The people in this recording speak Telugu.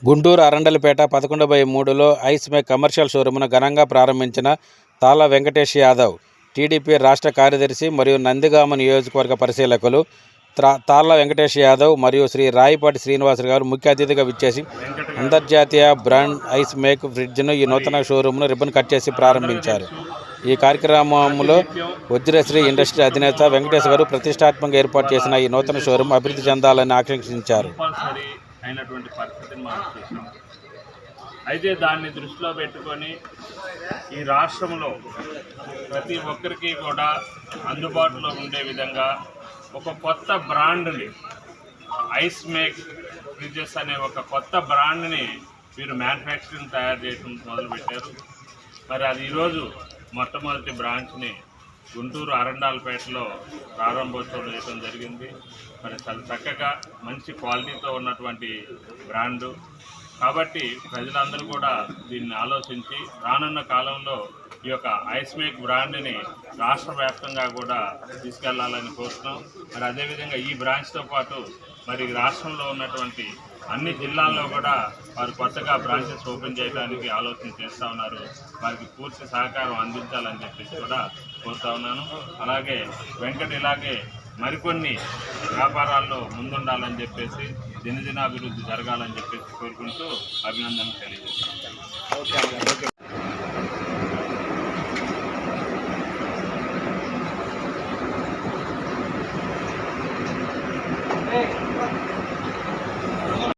గుంటూరు అరండలపేట 11/3లో ఐస్ మేక్ కమర్షియల్ షోరూమ్ను ఘనంగా ప్రారంభించిన తాళ్ళ వెంకటేష్ యాదవ్, టీడీపీ రాష్ట్ర కార్యదర్శి మరియు నందిగామ నియోజకవర్గ పరిశీలకులు తాళ్ళ వెంకటేష్ యాదవ్ మరియు శ్రీ రాయిపాటి శ్రీనివాస్ గారు ముఖ్య అతిథిగా విచ్చేసి అంతర్జాతీయ బ్రాండ్ ఐస్ మేక్ ఫ్రిడ్జ్ను ఈ నూతన షోరూమ్ను రిబ్బన్ కట్ చేసి ప్రారంభించారు. ఈ కార్యక్రమంలో వజ్రశ్రీ ఇండస్ట్రీ అధినేత వెంకటేష్ గారు ప్రతిష్టాత్మకంగా ఏర్పాటు చేసిన ఈ నూతన షోరూమ్ అభివృద్ధి చెందాలని ఆకాంక్షించారు. అయినటువంటి పరిస్థితిని మనం చూసాం. అయితే దాన్ని దృష్టిలో పెట్టుకొని ఈ రాష్ట్రంలో ప్రతి ఒక్కరికి కూడా అందుబాటులో ఉండే విధంగా ఒక కొత్త బ్రాండ్ని, ఐస్ మేక్ ఫ్రిడ్జెస్ అనే ఒక కొత్త బ్రాండ్ని వీరు మ్యానుఫ్యాక్చరింగ్ తయారు చేయడం మొదలుపెట్టారు. మరి అది ఈరోజు మొట్టమొదటి బ్రాంచ్ని గుంటూరు అరండాలపేటలో ప్రారంభోత్సవం చేయడం జరిగింది. మరి చాలా చక్కగా మంచి క్వాలిటీతో ఉన్నటువంటి బ్రాండు కాబట్టి ప్రజలందరూ కూడా దీన్ని ఆలోచించి రానున్న కాలంలో ఈ యొక్క ఐస్ మేక్ బ్రాండ్ని రాష్ట్ర వ్యాప్తంగా కూడా తీసుకెళ్లాలని కోరుతున్నాం. మరి అదేవిధంగా ఈ బ్రాంచ్తో పాటు మరి రాష్ట్రంలో ఉన్నటువంటి అన్ని జిల్లాల్లో కూడా వారు కొత్తగా బ్రాంచెస్ ఓపెన్ చేయడానికి ఆలోచన చేస్తూ ఉన్నారు. వారికి పూర్తి సహకారం అందించాలని చెప్పేసి కూడా కోరుతా ఉన్నాను. అలాగే వెంకట్ ఇలాగే మరికొన్ని వ్యాపారాల్లో ముందుండాలని చెప్పేసి దినదినాభివృద్ధి జరగాలని చెప్పేసి కోరుకుంటూ అభినందనలు తెలియజేస్తాను.